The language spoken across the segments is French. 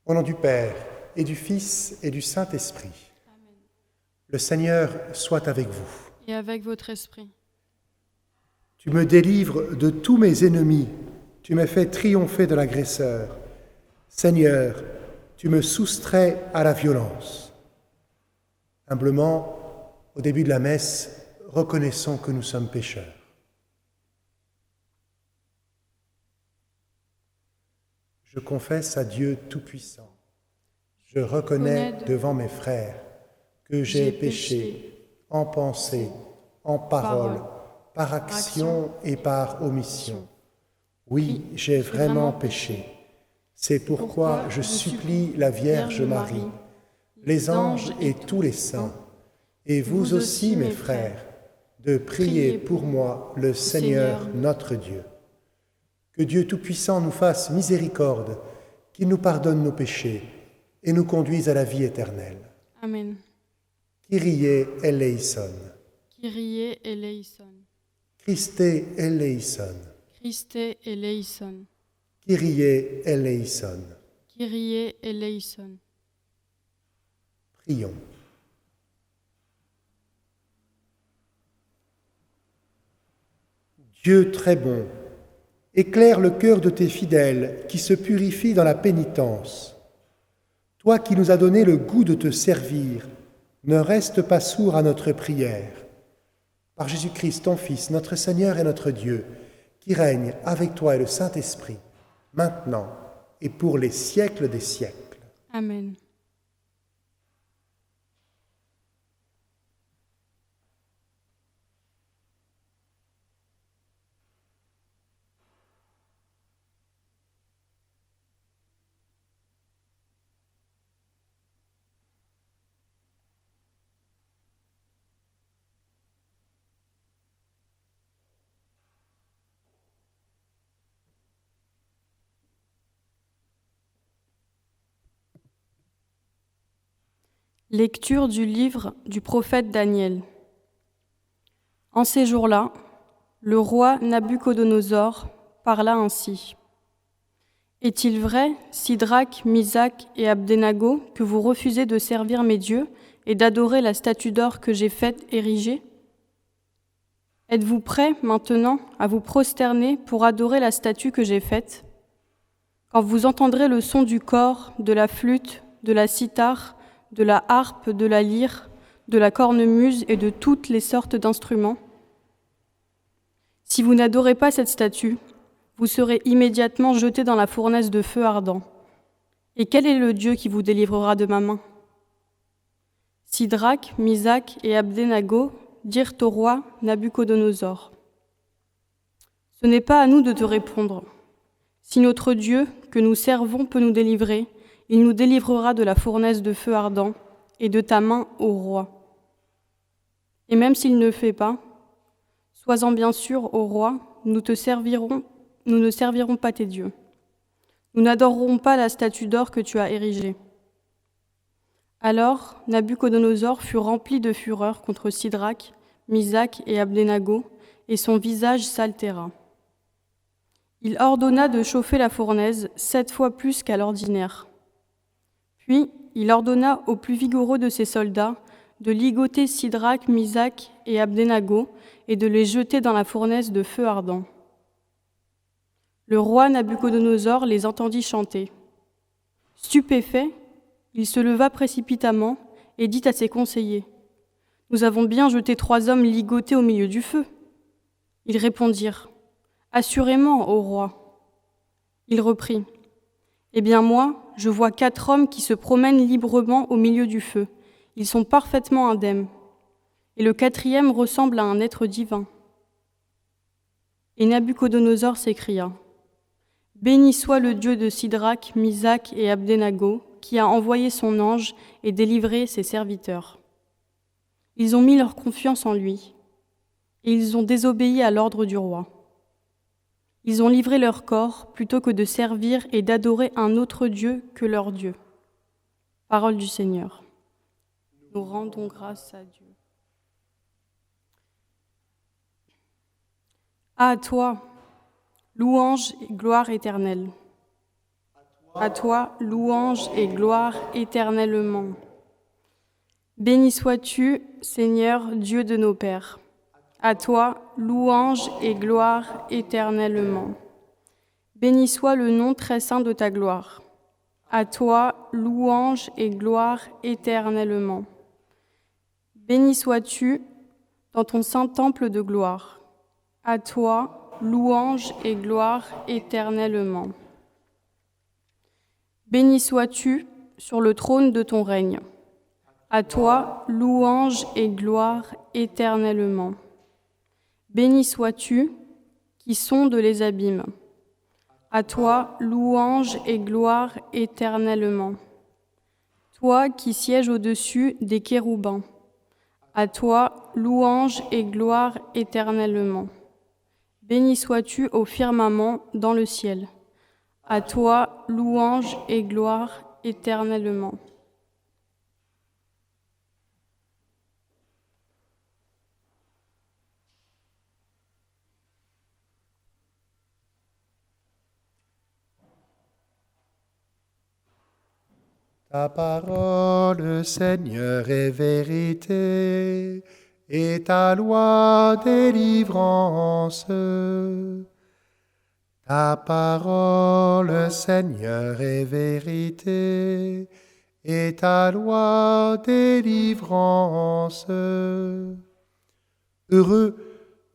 Au nom du Père, et du Fils, et du Saint-Esprit. Amen. Le Seigneur soit avec vous. Et avec votre esprit. Tu me délivres de tous mes ennemis. Tu me fais triompher de l'agresseur. Seigneur, tu me soustrais à la violence. Humblement, au début de la messe, reconnaissons que nous sommes pécheurs. Je confesse à Dieu Tout-Puissant. Je reconnais devant mes frères que j'ai péché en pensée, en parole, par action et par omission. Oui, j'ai vraiment péché. C'est pourquoi je supplie la Vierge Marie, les anges et tous les saints, et vous aussi, mes frères, de prier pour moi le Seigneur notre Dieu. Que Dieu Tout-Puissant nous fasse miséricorde, qu'il nous pardonne nos péchés et nous conduise à la vie éternelle. Amen. Kyrie eleison. Kyrie eleison. Christe eleison. Christe eleison. Kyrie eleison. Kyrie eleison. Prions. Dieu très bon, éclaire le cœur de tes fidèles qui se purifient dans la pénitence. Toi qui nous as donné le goût de te servir, ne reste pas sourd à notre prière. Par Jésus-Christ, ton Fils, notre Seigneur et notre Dieu, qui règne avec toi et le Saint-Esprit, maintenant et pour les siècles des siècles. Amen. Lecture du livre du prophète Daniel. En ces jours-là, le roi Nabuchodonosor parla ainsi. Est-il vrai, Sidrac, Misac et Abdenago, que vous refusez de servir mes dieux et d'adorer la statue d'or que j'ai faite ériger ? Êtes-vous prêts maintenant à vous prosterner pour adorer la statue que j'ai faite ? Quand vous entendrez le son du cor, de la flûte, de la cithare, de la harpe, de la lyre, de la cornemuse et de toutes les sortes d'instruments. Si vous n'adorez pas cette statue, vous serez immédiatement jetés dans la fournaise de feu ardent. Et quel est le Dieu qui vous délivrera de ma main ? Sidrac, Misac et Abdenago dirent au roi Nabuchodonosor. Ce n'est pas à nous de te répondre. Si notre Dieu, que nous servons, peut nous délivrer, il nous délivrera de la fournaise de feu ardent et de ta main, ô roi. Et même s'il ne fait pas, sois-en bien sûr, ô roi, nous ne servirons pas tes dieux. Nous n'adorerons pas la statue d'or que tu as érigée. Alors Nabuchodonosor fut rempli de fureur contre Sidrac, Misac et Abdenago, et son visage s'altéra. Il ordonna de chauffer la fournaise 7 fois plus qu'à l'ordinaire. Puis, il ordonna aux plus vigoureux de ses soldats de ligoter Sidrac, Misac et Abdenago et de les jeter dans la fournaise de feu ardent. Le roi Nabuchodonosor les entendit chanter. Stupéfait, il se leva précipitamment et dit à ses conseillers : « Nous avons bien jeté 3 hommes ligotés au milieu du feu. » Ils répondirent : « Assurément, ô roi. » Il reprit : « Eh bien moi, je vois 4 hommes qui se promènent librement au milieu du feu. Ils sont parfaitement indemnes. Et le 4e ressemble à un être divin. » Et Nabuchodonosor s'écria : « Béni soit le Dieu de Sidrac, Misach et Abdenago, qui a envoyé son ange et délivré ses serviteurs. » Ils ont mis leur confiance en lui, et ils ont désobéi à l'ordre du roi. Ils ont livré leur corps plutôt que de servir et d'adorer un autre Dieu que leur Dieu. Parole du Seigneur. Nous rendons grâce à Dieu. À toi, louange et gloire éternelle. À toi, louange et gloire éternellement. Béni sois-tu, Seigneur, Dieu de nos pères. À toi, louange et gloire éternellement. Béni soit le nom très saint de ta gloire. À toi, louange et gloire éternellement. Béni sois-tu dans ton saint temple de gloire. À toi, louange et gloire éternellement. Béni sois-tu sur le trône de ton règne. À toi, louange et gloire éternellement. Béni sois-tu qui sondes les abîmes. À toi, louange et gloire éternellement. Toi qui sièges au-dessus des chérubins. À toi, louange et gloire éternellement. Béni sois-tu au firmament dans le ciel. À toi, louange et gloire éternellement. Ta parole, Seigneur, est vérité, et ta loi délivrance. Ta parole, Seigneur, est vérité, et ta loi délivrance. Heureux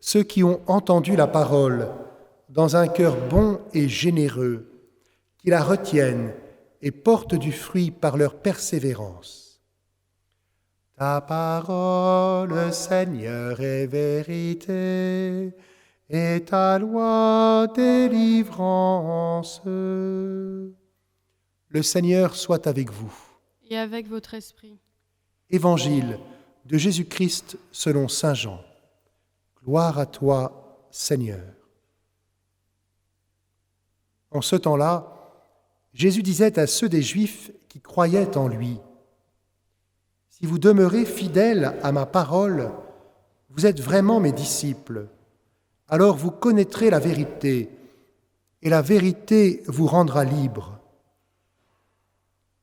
ceux qui ont entendu la parole dans un cœur bon et généreux, qui la retiennent et portent du fruit par leur persévérance. Ta parole, Seigneur, est vérité, et ta loi délivrance. Le Seigneur soit avec vous. Et avec votre esprit. Évangile de Jésus-Christ selon saint Jean. Gloire à toi, Seigneur. En ce temps-là, Jésus disait à ceux des Juifs qui croyaient en lui : « Si vous demeurez fidèles à ma parole, vous êtes vraiment mes disciples. Alors vous connaîtrez la vérité, et la vérité vous rendra libres. »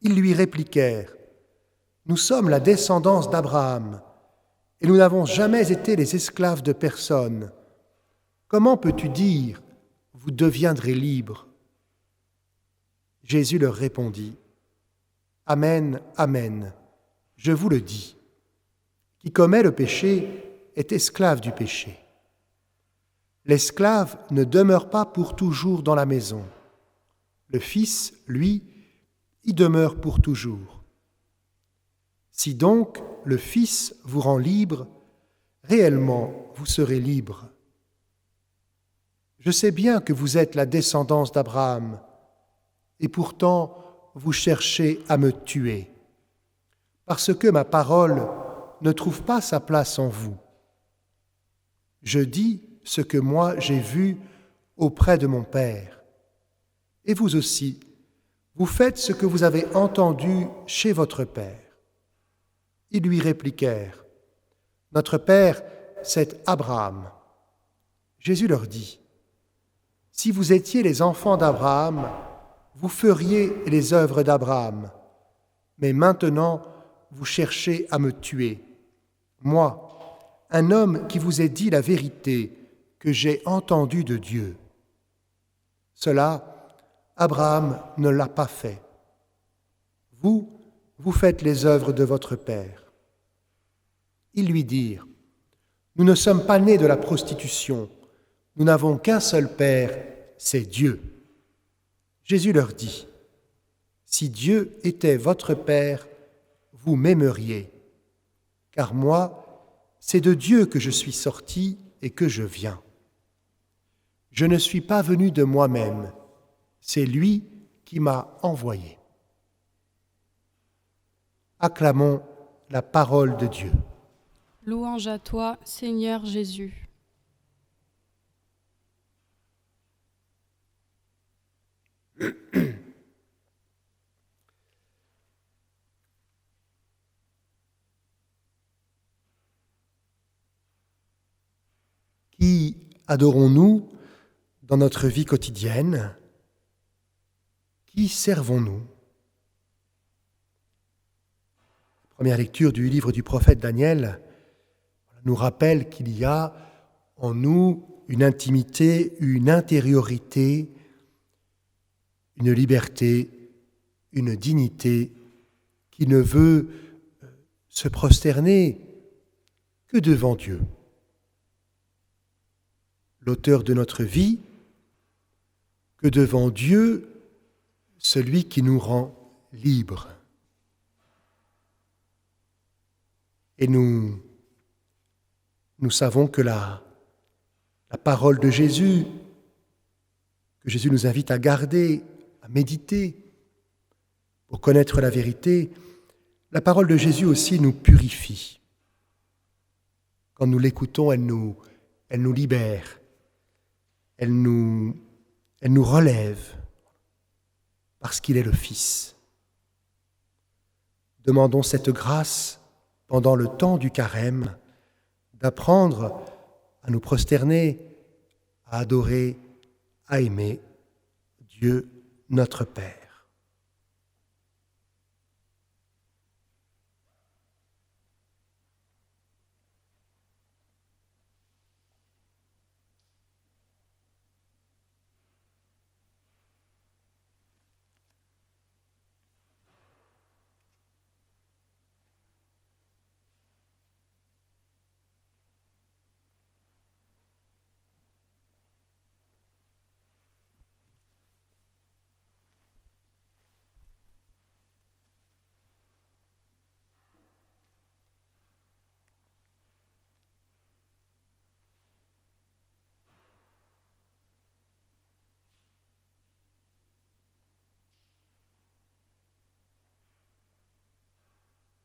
Ils lui répliquèrent : « Nous sommes la descendance d'Abraham, et nous n'avons jamais été les esclaves de personne. Comment peux-tu dire : vous deviendrez libres ? » Jésus leur répondit : « Amen, amen, je vous le dis. Qui commet le péché est esclave du péché. L'esclave ne demeure pas pour toujours dans la maison. Le Fils, lui, y demeure pour toujours. Si donc le Fils vous rend libre, réellement vous serez libre. Je sais bien que vous êtes la descendance d'Abraham, et pourtant vous cherchez à me tuer, parce que ma parole ne trouve pas sa place en vous. Je dis ce que moi j'ai vu auprès de mon Père, et vous aussi, vous faites ce que vous avez entendu chez votre Père. » Ils lui répliquèrent : « Notre Père, c'est Abraham. » Jésus leur dit : « Si vous étiez les enfants d'Abraham, vous feriez les œuvres d'Abraham. Mais maintenant, vous cherchez à me tuer. Moi, un homme qui vous ai dit la vérité, que j'ai entendue de Dieu. Cela, Abraham ne l'a pas fait. Vous, vous faites les œuvres de votre Père. » Ils lui dirent, « Nous ne sommes pas nés de la prostitution, nous n'avons qu'un seul Père, c'est Dieu. » Jésus leur dit, « Si Dieu était votre Père, vous m'aimeriez, car moi, c'est de Dieu que je suis sorti et que je viens. Je ne suis pas venu de moi-même, c'est lui qui m'a envoyé. » Acclamons la parole de Dieu. Louange à toi, Seigneur Jésus. Qui adorons-nous dans notre vie quotidienne? Qui servons-nous? Première lecture du livre du prophète Daniel nous rappelle qu'il y a en nous une intimité, une intériorité, une liberté, une dignité qui ne veut se prosterner que devant Dieu. L'auteur de notre vie, que devant Dieu, celui qui nous rend libres. Et nous savons que la parole de Jésus, que Jésus nous invite à garder, à méditer, pour connaître la vérité, la parole de Jésus aussi nous purifie. Quand nous l'écoutons, elle nous libère, elle nous relève, parce qu'il est le Fils. Demandons cette grâce pendant le temps du carême, d'apprendre à nous prosterner, à adorer, à aimer Dieu notre Père.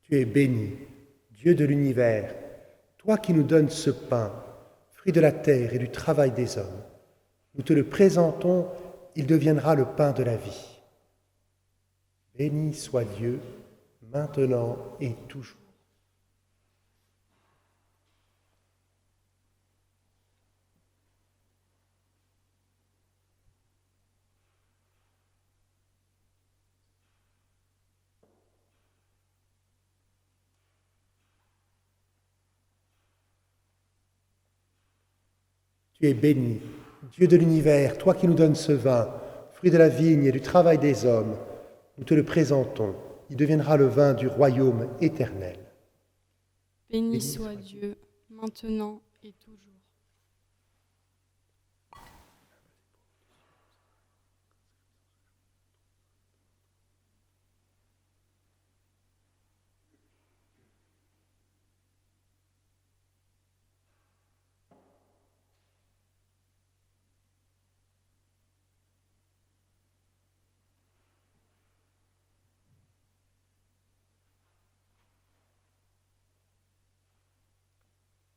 Tu es béni, Dieu de l'univers, toi qui nous donnes ce pain, fruit de la terre et du travail des hommes. Nous te le présentons, il deviendra le pain de la vie. Béni soit Dieu, maintenant et toujours. Tu es béni, Dieu de l'univers, toi qui nous donnes ce vin, fruit de la vigne et du travail des hommes. Nous te le présentons, il deviendra le vin du royaume éternel. Béni soit Dieu, maintenant et toujours.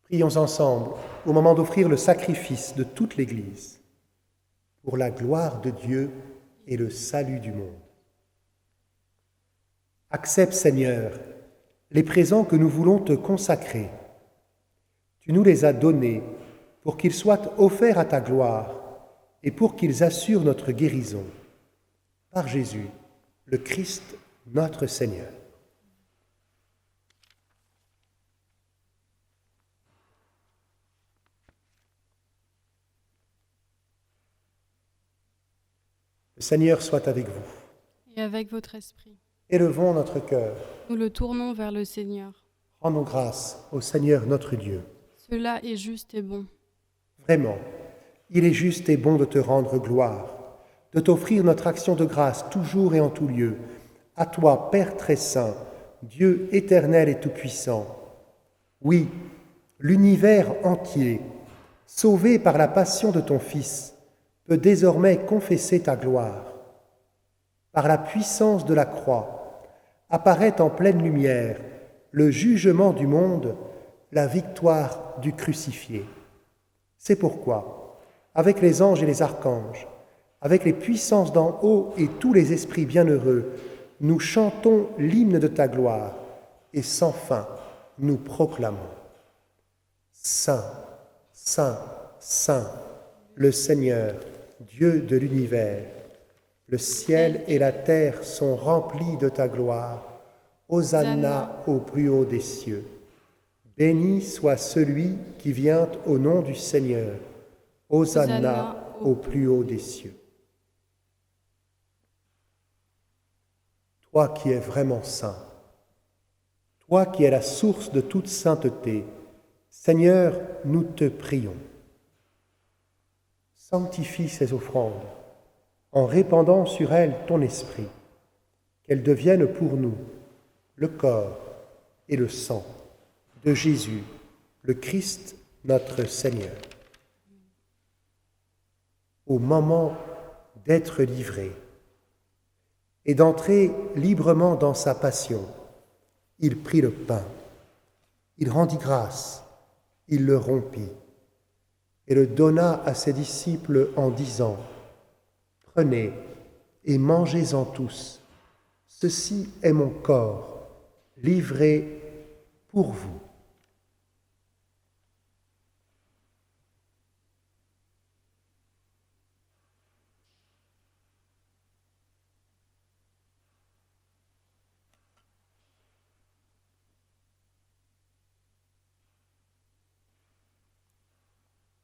Prions ensemble au moment d'offrir le sacrifice de toute l'Église pour la gloire de Dieu et le salut du monde. Accepte, Seigneur, les présents que nous voulons te consacrer. Tu nous les as donnés pour qu'ils soient offerts à ta gloire et pour qu'ils assurent notre guérison. Par Jésus, le Christ, notre Seigneur. Le Seigneur soit avec vous. Et avec votre esprit. Élevons notre cœur. Nous le tournons vers le Seigneur. Rendons grâce au Seigneur notre Dieu. Cela est juste et bon. Vraiment, il est juste et bon de te rendre gloire, de t'offrir notre action de grâce toujours et en tout lieu. À toi, Père très saint, Dieu éternel et tout-puissant. Oui, l'univers entier, sauvé par la passion de ton Fils, peut désormais confesser ta gloire. Par la puissance de la croix, apparaît en pleine lumière le jugement du monde, la victoire du crucifié. C'est pourquoi, avec les anges et les archanges, avec les puissances d'en haut et tous les esprits bienheureux, nous chantons l'hymne de ta gloire et sans fin nous proclamons. Saint, Saint, Saint, le Seigneur, Dieu de l'univers, le ciel et la terre sont remplis de ta gloire. Hosanna au plus haut des cieux. Béni soit celui qui vient au nom du Seigneur. Hosanna au plus haut des cieux. Toi qui es vraiment saint, toi qui es la source de toute sainteté, Seigneur, nous te prions. Sanctifie ces offrandes en répandant sur elles ton esprit, qu'elles deviennent pour nous le corps et le sang de Jésus, le Christ, notre Seigneur. Au moment d'être livré et d'entrer librement dans sa passion, il prit le pain, il rendit grâce, il le rompit et le donna à ses disciples en disant : « Prenez et mangez-en tous, ceci est mon corps, livré pour vous. »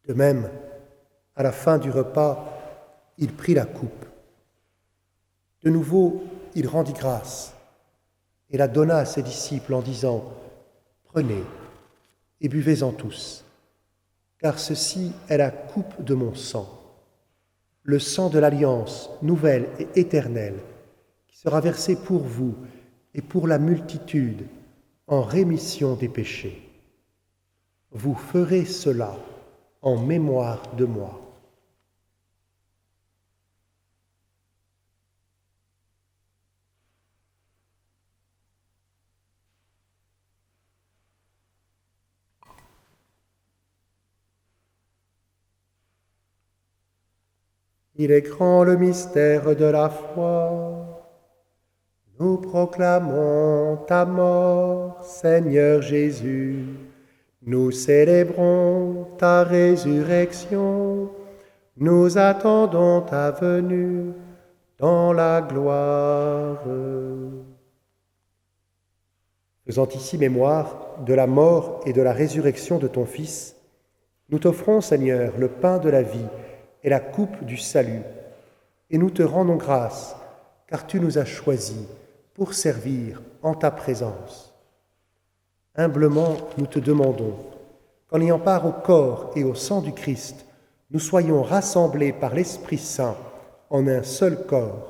De même, à la fin du repas, il prit la coupe. De nouveau, il rendit grâce et la donna à ses disciples en disant : « Prenez et buvez-en tous, car ceci est la coupe de mon sang, le sang de l'alliance nouvelle et éternelle, qui sera versé pour vous et pour la multitude en rémission des péchés. Vous ferez cela en mémoire de moi. » Il est grand le mystère de la foi. Nous proclamons ta mort, Seigneur Jésus. Nous célébrons ta résurrection. Nous attendons ta venue dans la gloire. Faisant ici mémoire de la mort et de la résurrection de ton Fils, nous t'offrons, Seigneur, le pain de la vie et la coupe du salut, et nous te rendons grâce, car tu nous as choisis pour servir en ta présence. Humblement, nous te demandons qu'en ayant part au corps et au sang du Christ, nous soyons rassemblés par l'Esprit Saint en un seul corps.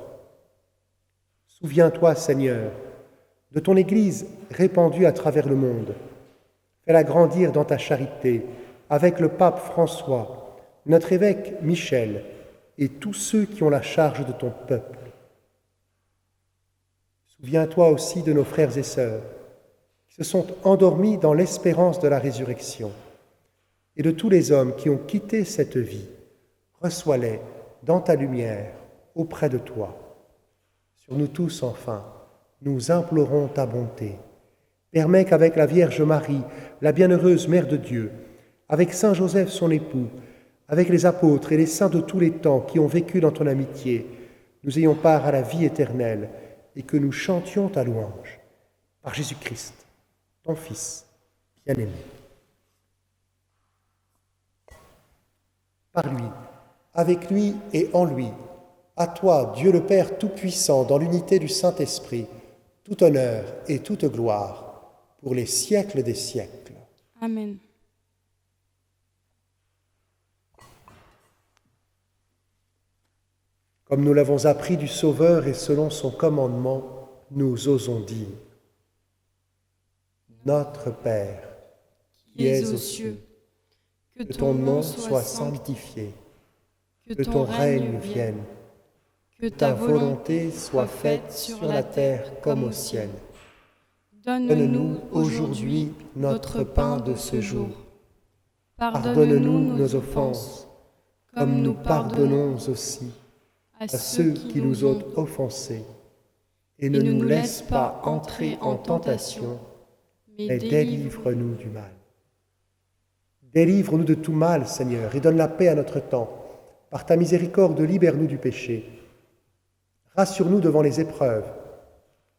Souviens-toi, Seigneur, de ton Église répandue à travers le monde. Fais-la grandir dans ta charité avec le pape François, notre évêque Michel et tous ceux qui ont la charge de ton peuple. Souviens-toi aussi de nos frères et sœurs qui se sont endormis dans l'espérance de la résurrection et de tous les hommes qui ont quitté cette vie. Reçois-les dans ta lumière auprès de toi. Sur nous tous, enfin, nous implorons ta bonté. Permets qu'avec la Vierge Marie, la bienheureuse Mère de Dieu, avec Saint Joseph son époux, avec les apôtres et les saints de tous les temps qui ont vécu dans ton amitié, nous ayons part à la vie éternelle et que nous chantions ta louange. Par Jésus-Christ, ton Fils bien-aimé. Par lui, avec lui et en lui, à toi, Dieu le Père Tout-Puissant, dans l'unité du Saint-Esprit, tout honneur et toute gloire pour les siècles des siècles. Amen. Comme nous l'avons appris du Sauveur et selon son commandement, nous osons dire: Notre Père, qui es aux cieux, que ton nom soit sanctifié, que ton règne vienne, que ta volonté soit faite sur la terre comme au ciel. Donne-nous aujourd'hui notre pain de ce jour. Pardonne-nous nos offenses, comme nous pardonnons aussi à ceux qui nous ont offensés. Et ne nous laisse pas entrer en tentation, mais délivre-nous du mal. Délivre-nous de tout mal, Seigneur, et donne la paix à notre temps. Par ta miséricorde, libère-nous du péché. Rassure-nous devant les épreuves,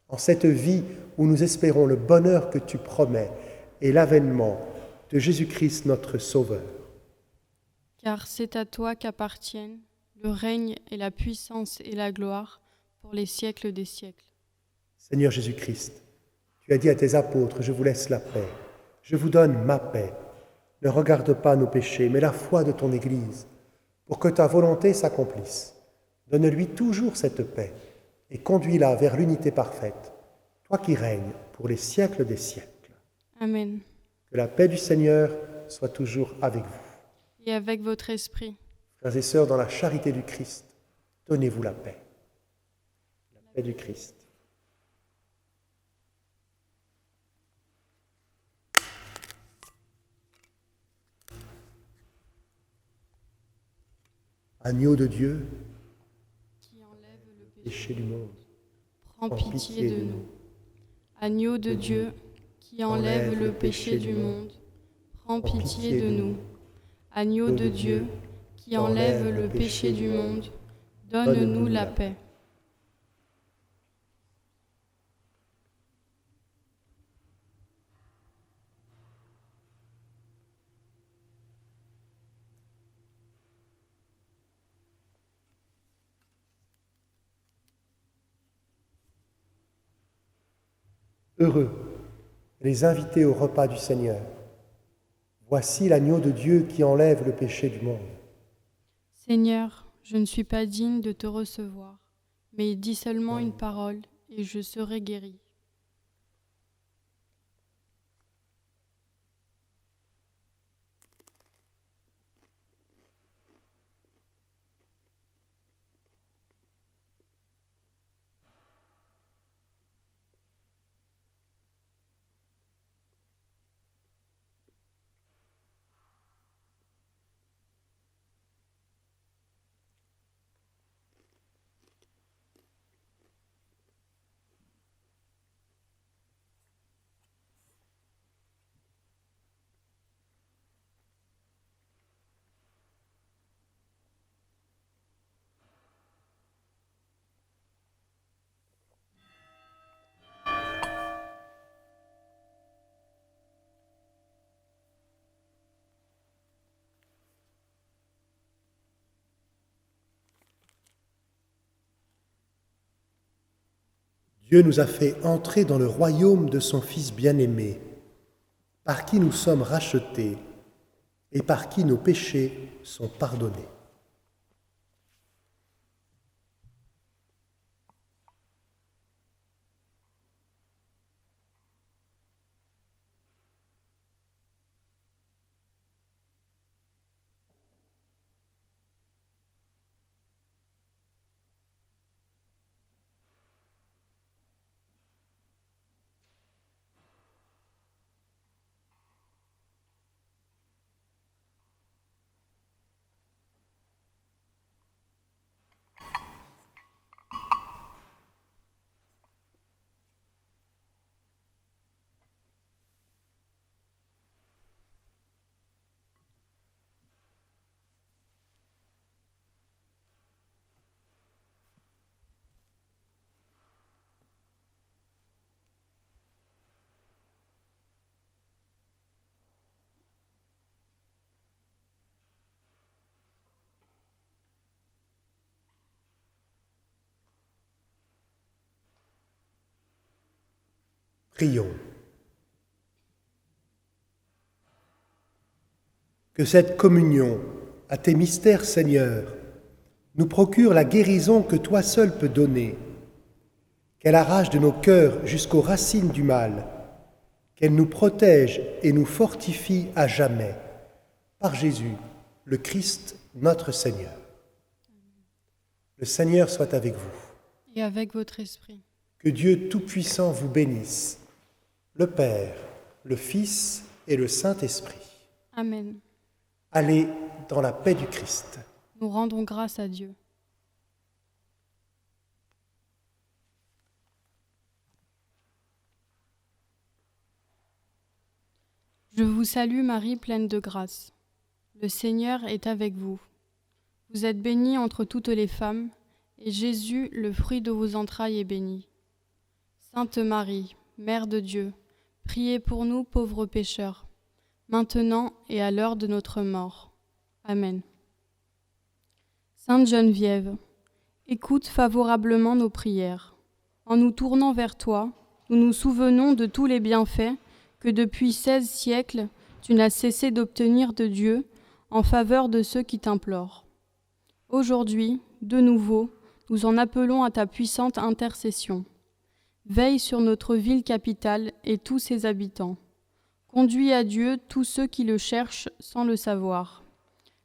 en cette vie où nous espérons le bonheur que tu promets et l'avènement de Jésus-Christ notre Sauveur. Car c'est à toi qu'appartiennent le règne et la puissance et la gloire pour les siècles des siècles. Seigneur Jésus-Christ, tu as dit à tes apôtres: je vous laisse la paix, je vous donne ma paix. Ne regarde pas nos péchés, mais la foi de ton Église, pour que ta volonté s'accomplisse. Donne-lui toujours cette paix et conduis-la vers l'unité parfaite, toi qui règnes pour les siècles des siècles. Amen. Que la paix du Seigneur soit toujours avec vous. Et avec votre esprit. Frères et sœurs, dans la charité du Christ, donnez-vous la paix. La paix du Christ. Agneau de Dieu, Qui enlève le péché du monde, prends pitié de nous. Agneau de Dieu, qui enlève le péché du monde, prends pitié de nous. Agneau de Dieu, qui enlève le péché du monde, donne-nous la paix. Heureux les invités au repas du Seigneur. Voici l'agneau de Dieu qui enlève le péché du monde. Seigneur, je ne suis pas digne de te recevoir, mais dis seulement une parole et je serai guéri. Dieu nous a fait entrer dans le royaume de son Fils bien-aimé, par qui nous sommes rachetés et par qui nos péchés sont pardonnés. Prions. Que cette communion à tes mystères, Seigneur, nous procure la guérison que toi seul peux donner, qu'elle arrache de nos cœurs jusqu'aux racines du mal, qu'elle nous protège et nous fortifie à jamais, par Jésus, le Christ, notre Seigneur. Le Seigneur soit avec vous. Et avec votre esprit. Que Dieu Tout-Puissant vous bénisse, le Père, le Fils et le Saint-Esprit. Amen. Allez dans la paix du Christ. Nous rendons grâce à Dieu. Je vous salue Marie, pleine de grâce. Le Seigneur est avec vous. Vous êtes bénie entre toutes les femmes, et Jésus, le fruit de vos entrailles, est béni. Sainte Marie, Mère de Dieu, priez pour nous pauvres pécheurs, maintenant et à l'heure de notre mort. Amen. Sainte Geneviève, écoute favorablement nos prières. En nous tournant vers toi, nous nous souvenons de tous les bienfaits que depuis 16 siècles, tu n'as cessé d'obtenir de Dieu en faveur de ceux qui t'implorent. Aujourd'hui, de nouveau, nous en appelons à ta puissante intercession. Veille sur notre ville capitale et tous ses habitants. Conduis à Dieu tous ceux qui le cherchent sans le savoir.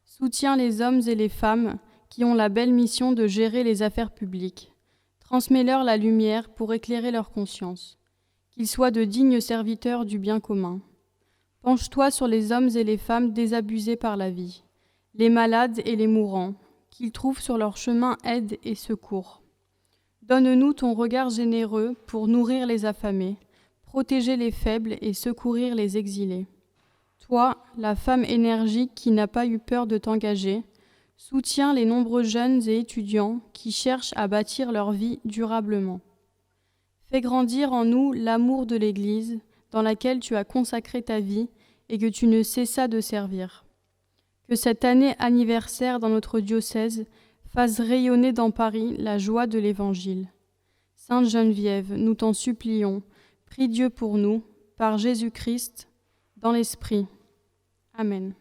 Soutiens les hommes et les femmes qui ont la belle mission de gérer les affaires publiques. Transmets-leur la lumière pour éclairer leur conscience. Qu'ils soient de dignes serviteurs du bien commun. Penche-toi sur les hommes et les femmes désabusés par la vie, les malades et les mourants, qu'ils trouvent sur leur chemin aide et secours. Donne-nous ton regard généreux pour nourrir les affamés, protéger les faibles et secourir les exilés. Toi, la femme énergique qui n'a pas eu peur de t'engager, soutiens les nombreux jeunes et étudiants qui cherchent à bâtir leur vie durablement. Fais grandir en nous l'amour de l'Église dans laquelle tu as consacré ta vie et que tu ne cessas de servir. Que cette année anniversaire dans notre diocèse fasse rayonner dans Paris la joie de l'Évangile. Sainte Geneviève, nous t'en supplions, prie Dieu pour nous, par Jésus-Christ, dans l'Esprit. Amen.